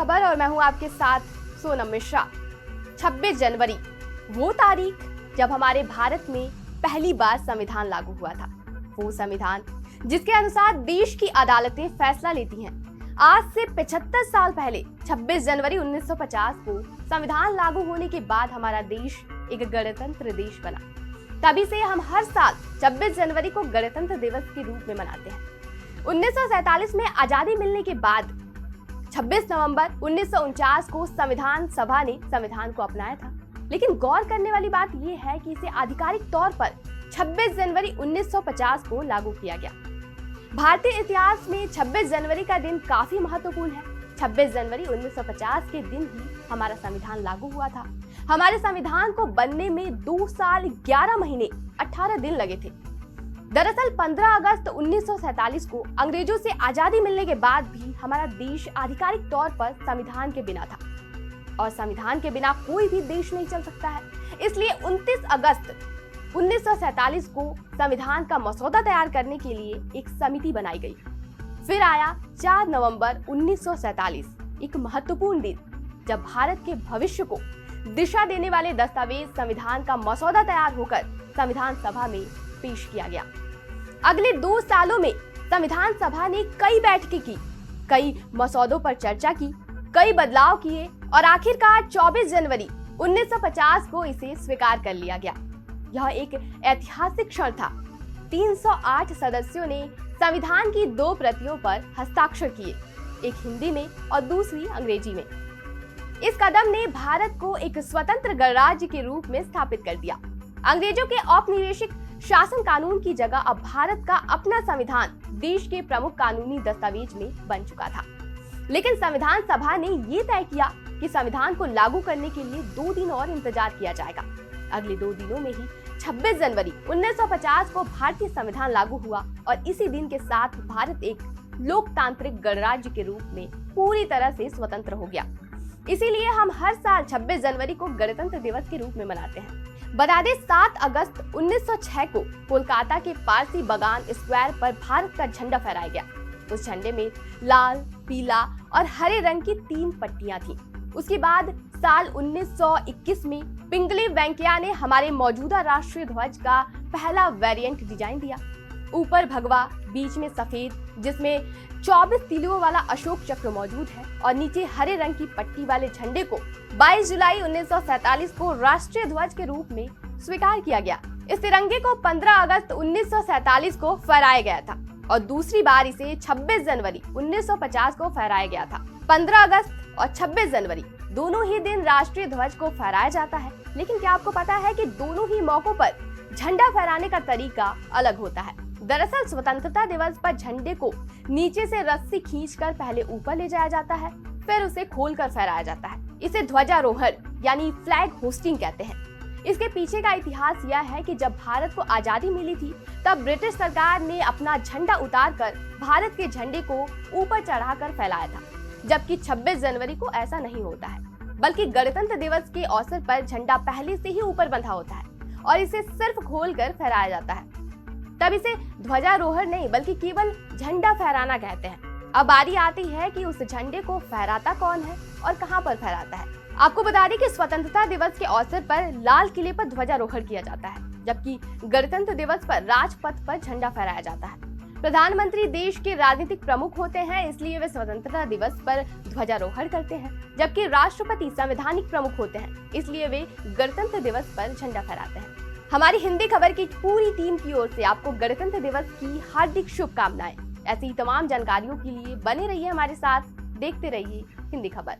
खबर और मैं हूं आपके साथ सोनम मिश्रा। 26 जनवरी वो तारीख जब हमारे भारत में पहली बार संविधान लागू हुआ था। वो संविधान जिसके अनुसार देश की अदालतें फैसला लेती हैं। आज से 75 साल पहले 26 जनवरी 1950 को संविधान लागू होने के बाद हमारा देश एक गणतंत्र देश बना। तभी से हम हर साल 26 जनवरी को गणतंत्र दिवस के रूप में मनाते हैं। 1947 में आजादी मिलने के बाद 26 नवंबर 1949 को संविधान सभा ने संविधान को अपनाया था। लेकिन गौर करने वाली बात यह है कि इसे आधिकारिक तौर पर 26 जनवरी 1950 को लागू किया गया। भारतीय इतिहास में 26 जनवरी का दिन काफी महत्वपूर्ण है। 26 जनवरी 1950 के दिन ही हमारा संविधान लागू हुआ था। हमारे संविधान को बनने में 2 साल 11 महीने 18 दिन लगे थे। दरअसल 15 अगस्त 1947 को अंग्रेजों से आजादी मिलने के बाद भी हमारा देश आधिकारिक तौर पर संविधान के बिना था और संविधान के बिना कोई भी देश नहीं चल सकता है। इसलिए 29 अगस्त 1947 को संविधान का मसौदा तैयार करने के लिए एक समिति बनाई गई। फिर आया 4 नवंबर 1947, एक महत्वपूर्ण दिन जब भारत के भविष्य को दिशा देने वाले दस्तावेज संविधान का मसौदा तैयार होकर संविधान सभा में पेश किया गया। अगले 2 सालों में संविधान सभा ने कई बैठकें की, कई मसौदों पर चर्चा की, कई बदलाव किए और आखिरकार 24 जनवरी 1950 को इसे स्वीकार कर लिया गया। यह एक ऐतिहासिक क्षण था। 308 सदस्यों ने संविधान की 2 प्रतियों पर हस्ताक्षर किए, एक हिंदी में और दूसरी अंग्रेजी में। इस कदम ने भारत को एक स्वतंत्र गणराज्य के रूप में स्थापित कर दिया। अंग्रेजों के औपनिवेशिक शासन कानून की जगह अब भारत का अपना संविधान देश के प्रमुख कानूनी दस्तावेज में बन चुका था। लेकिन संविधान सभा ने ये तय किया कि संविधान को लागू करने के लिए 2 दिन और इंतजार किया जाएगा। अगले 2 दिनों में ही 26 जनवरी 1950 को भारतीय संविधान लागू हुआ और इसी दिन के साथ भारत एक लोकतांत्रिक गणराज्य के रूप में पूरी तरह से स्वतंत्र हो गया। इसीलिए हम हर साल 26 जनवरी को गणतंत्र दिवस के रूप में मनाते हैं। बता दें 7 अगस्त 1906 को कोलकाता के पारसी बागान स्क्वायर पर भारत का झंडा फहराया गया। उस झंडे में लाल, पीला और हरे रंग की 3 पट्टियां थीं। उसके बाद साल 1921 में पिंगली वेंकैया ने हमारे मौजूदा राष्ट्रीय ध्वज का पहला वेरिएंट डिजाइन दिया। ऊपर भगवा, बीच में सफेद जिसमें 24 तीलियों वाला अशोक चक्र मौजूद है और नीचे हरे रंग की पट्टी वाले झंडे को 22 जुलाई 1947 को राष्ट्रीय ध्वज के रूप में स्वीकार किया गया। इस तिरंगे को 15 अगस्त 1947 को फहराया गया था और दूसरी बार इसे 26 जनवरी 1950 को फहराया गया था। 15 अगस्त और 26 जनवरी दोनों ही दिन राष्ट्रीय ध्वज को फहराया जाता है। लेकिन क्या आपको पता है कि दोनों ही मौकों पर झंडा फहराने का तरीका अलग होता है। दरअसल स्वतंत्रता दिवस पर झंडे को नीचे से रस्सी खींचकर पहले ऊपर ले जाया जाता है, फिर उसे खोलकर फहराया जाता है। इसे ध्वजारोहण यानी फ्लैग होस्टिंग कहते हैं। इसके पीछे का इतिहास यह है कि जब भारत को आजादी मिली थी तब ब्रिटिश सरकार ने अपना झंडा उतारकर भारत के झंडे को ऊपर चढ़ाकर फैलाया था, जबकि 26 जनवरी को ऐसा नहीं होता है, बल्कि गणतंत्र दिवस के अवसर पर झंडा पहले से ही ऊपर बंधा होता है और इसे सिर्फ खोलकर फहराया जाता है। तब इसे ध्वजारोहण नहीं बल्कि केवल झंडा फहराना कहते हैं। अब बारी आती है कि उस झंडे को फहराता कौन है और कहां पर फहराता है। आपको बता दें कि स्वतंत्रता दिवस के अवसर पर लाल किले पर ध्वजारोहण किया जाता है, जबकि गणतंत्र दिवस पर राजपथ पर झंडा फहराया जाता है। प्रधानमंत्री देश के राजनीतिक प्रमुख होते हैं, इसलिए वे स्वतंत्रता दिवस पर ध्वजारोहण करते हैं, जबकि राष्ट्रपति संवैधानिक प्रमुख होते हैं, इसलिए वे गणतंत्र दिवस पर झंडा फहराते हैं। हमारी हिंदी खबर की पूरी टीम की ओर से आपको गणतंत्र दिवस की हार्दिक शुभकामनाएं। ऐसी तमाम जानकारियों के लिए बने रहिए हमारे साथ, देखते रहिए हिंदी खबर।